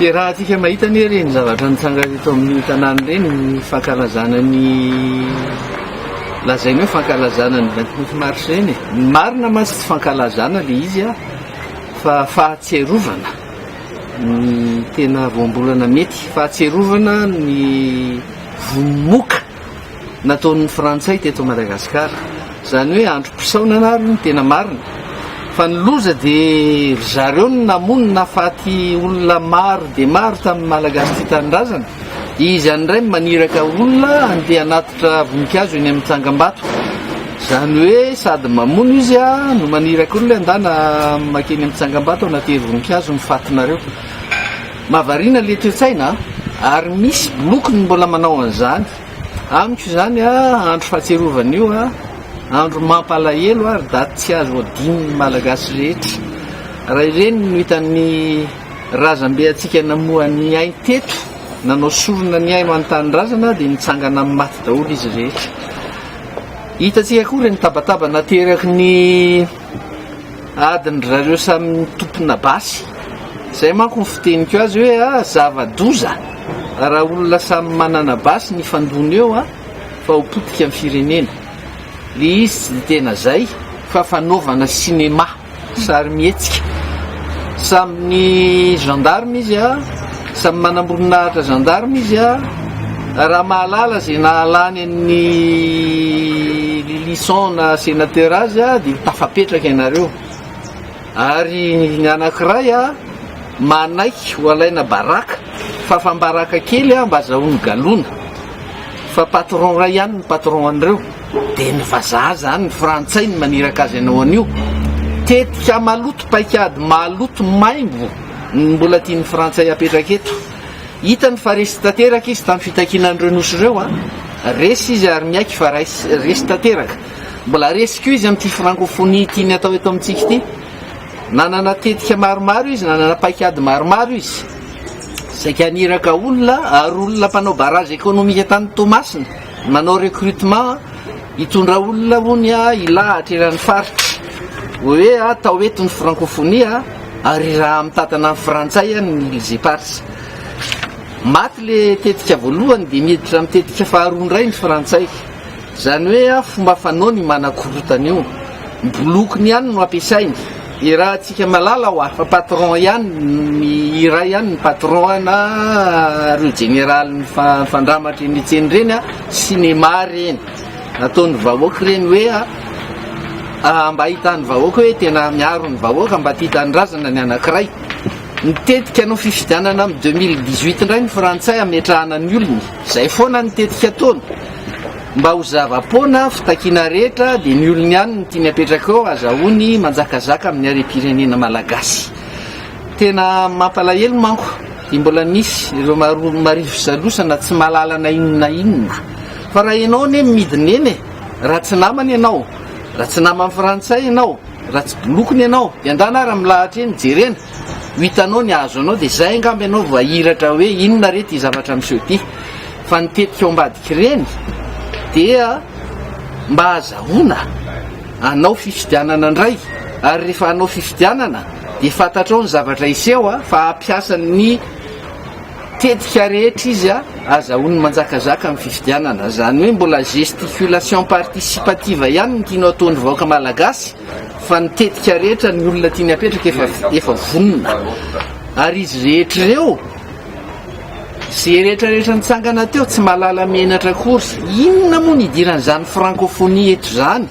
dia raha tsika mahita ny reny zavatra nitsanga eto amin'ny tanàna reny ny fankalazana ny lazainy hoe fankalazana ny 29 mars reny marina masy tsy fankalazana le izy a fa fahatserovana ny tena voambolana mety fahatserovana ny vomoka nataon'ny frantsay teto Madagasikara zany hoe androm-pisaonana ary ny tena marina fa ny loza dia zareo ny namonina faty olona maro dia maro tamin'ny malagasy ty tanindrazana izy an'iray maniraka olona andeha anatitra voninkazo eny amin'ny tsangam-bato zany hoe sady mamono izy a no maniraka olona andana makeny amin'ny tsangam-bato anatery voninkazo mifatinareo mahavariana le toe-tsaina ary misy bloky ny mbola manao an'izany amiko zany a andro fahatserovana io a andro mampalahelo ary daty tsy azo adininy malagasy rehetra raha ireny no hitan'ny razambe atsika namohan'ny ainy teto nanao sorona ny aino an-tanindrazana dia nitsangana amin'ny maty daholo izy rehetra hitatsika koa reny tabataba nateraky ny adiny zareo samy tompona basy zay manko ny fiteniko azy hoe a zava-doza raha olona samy manana basy ny fandona eo a fa ho potika amin'ny firenena le izy tsy tena zay fa fanaovana sinema sary mihetsika samyny gendarme izy a samy manamboninahitra gendarme izy a raha mahalala zay nahalany amin'ny lisson na sénateur azy a dia tafapetraka ianareo ary ny anankiray a manaiky ho alaina baraka fa fambaraka kely a mba azahoany galona fa patron ray ihany ny patron an'ireo dia ny vazaha zany ny frantsay ny maniraka azy anao an'io tetika maloto paikady maloto maimbo ny mbola tian'ny frantsay apetraka eto hitany fa resy tanteraka izy tamin'ny fitakinan'ireo nosy ireo a resy izy ary miaiky fa resy tanteraka mbola resiko izy amin'ity francophonie tiany atao eto amintsika ity nanana tetika maromaro izy nanana paikady maromaro izy saika aniraka olona ary olona mpanao barage économique tany Tomasina manao recrutement hitondra olona hony a ilahatra eran'ny faritra hoe atao eto ny francophonie a ary raha mitatana amin'ny frantsay a ny lizeparsa maty le tetika voalohany dia miditra amin'ny tetika faharoandray ny frantsay zany hoe a fomba fanao ny manakorotana io bolokiny ihany no ampiasainy raha atsika malala ho afa patron ihany ny iray ihany ny patron na reo général ny fandramatra ny tseny reny a cinéma reny nataon'ny vahoaka reny hoe a mba hitany vahoaka hoe tena miaro ny vahoaka mba titanindrazana ny anankiray nitetika anao fifidianana amin'ny 2018 indray ny frantsay ametrahana ny olony zay foana nitetika taona mba ho zava-poana fitakina rehetra dia ny olony ihany ny tiany apetraka ao azahoany manjakazaka amin'ny harem-pirenena malagasy tena mampalahelo manko dia mbola misy ireo marivo salosana tsy mahalala na inona inona fa raha ianao ne midiny eny raha tsy namany ianao raha tsy namany frantsay ianao raha tsy bolokony ianao dia andana raha milahatra eny jerena ho hitanao ny azo anao dia zay angamby ianao voahiratra hoe inona rety zavatra miseho ty fa nitetika ao ambadiky reny dia mba azahoana anao fifidianana indray ary rehefa anao fifidianana dia fantatrao ny zavatra iseho a fa ampiasan'ny tetika rehetra izy a azahoany manjakazaka amin'ny fifidianana zany hoe mbola gesticulation participative ihany ny tianao ataon'ny vahoaka malagasy fa ny tetika rehetra ny olona tiany apetraka efa vonona ary izy rehetra ireo zay rehetrarehetra nitsangana teo tsy mahalala menatra kory inona moa ny idiran'izany francophonie eto zany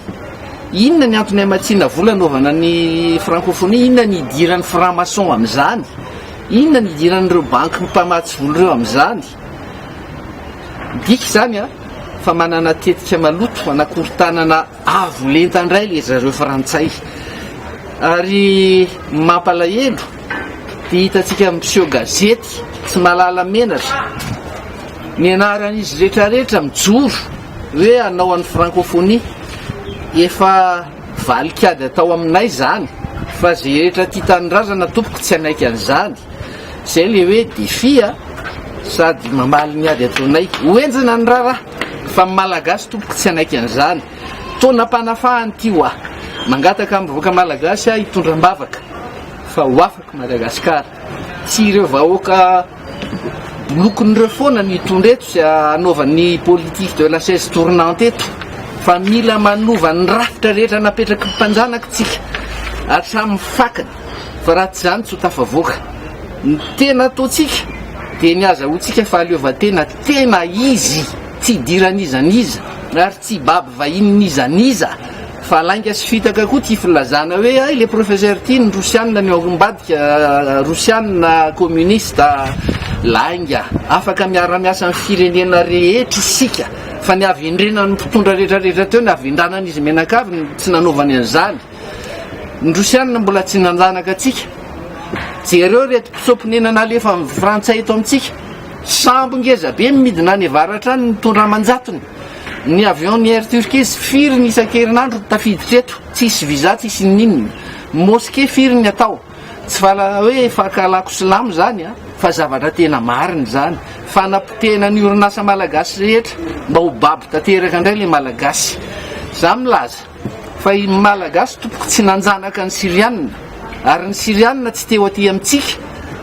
inona ny antony amatsiana vola naovana ny francophonie inona ny idiran'ny franc-maçon amin'izany inona ny idiran'ireo banky mpamatsy vola ireo amin'izany dika zany a fa manana tetika maloto anakorontanana avo lentandray le zareo frantsay ary mampalahelo dia hitatsika miseho gazety tsy mahalala menatra ny anaran'izy rehetrarehetra mijoro hoe anao an'ny francophonie efa valikady atao aminay zany fa zay rehetra tia tanindrazana tompoko tsy anaiky an'izany zay le hoe defia sady mamaly ny ady ataonay hoenjana ny raharaha fa malagasy tompoko tsy anaiky an'izany tona-panafahany ty ho mangataka amin'ny voaka malagasy a hitondram-bavaka fa ho afaka Madagasikara tsy ireo vahoaka lokon'ireo foana ny hitondra eto sy anaovan'ny politique de la chaise tournante eto fa mila manova ny rafitra rehetra napetraky ny mpanjanaka tsika hatramin'ny fakany fa raha tsy zany tsy ho tafavoaka ny tena ataotsika dia ny azahoantsika fahaleovan-tena tena izy tsy diran'izaniza ary tsy baby vahinin'izaniza fa lainga sy fitaka koa ty filazana hoe ay le professeur ty ny rosianina ny ambadika rosianina communiste lainga afaka miara-miasa amin'ny firenena rehetra isika fa ny avy indrena ny mpitondra rehetrarehetra teo ny avy indranan'izy menakavy tsy nanaovany an'izany ny rosianina mbola tsy nanjanaka atsika jereo reto mpisopinena nalefa amin'ny frantsay eto amintsika sambo ngeza be midina any avaratra any mitondra manjatony ny avion ny air turquise firy ny isan-kerinandro tafiditra eto tsisy visa tsisy nininy mosquée firy ny atao tsy fala hoe fahakalako silamo zany fa zavatra tena mariny zany fanapotena ny orinasa malagasy rehetra mba ho baby tanteraka indray le malagasy za milaza fa i malagasy tompoko tsy nanjanaka ny sirianina ary ny sirianina tsy teo aty amintsika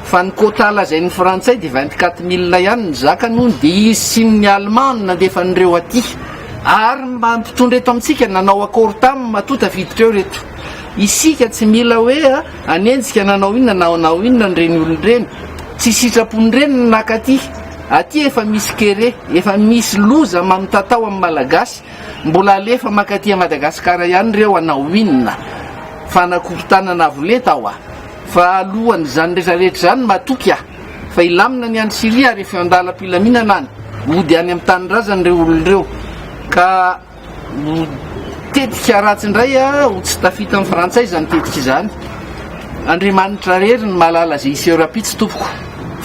fa ny quota lazain'ny frantsay dia 24 000 ihany ny zaka nohony dia izy sy ny allemand nandefa nireo aty ary mba mpitondra eto amintsika nanao accord taminy matota viditra eo reto isika tsy mila hoe anenjika nanao inona nanao inona nyreny olonireny tsy sitrapon'ireny ny nakaty aty efa misy kere efa misy loza mamitatao amin'ny malagasy mbola alefa makaty a Madagasikara ihany reo anao inona fa nakorontanana avoleta aho fa alohan' zany rehetrarehetra zany matoky fa ilamina ny any Syria rehefa andalam-pilaminana any ody any amin'ny tanyrazany reo olonireo ka tetika ratsy indray ho tsy tafita amin'ny frantsay zany tetika izany Andriamanitra rery ny malala zay iseho rapitsy tompoko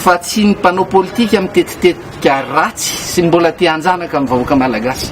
fa tsy ny mpanao politika amin'ny tetitetika ratsy sy mbola te hanjanaka amin'ny vahoaka malagasy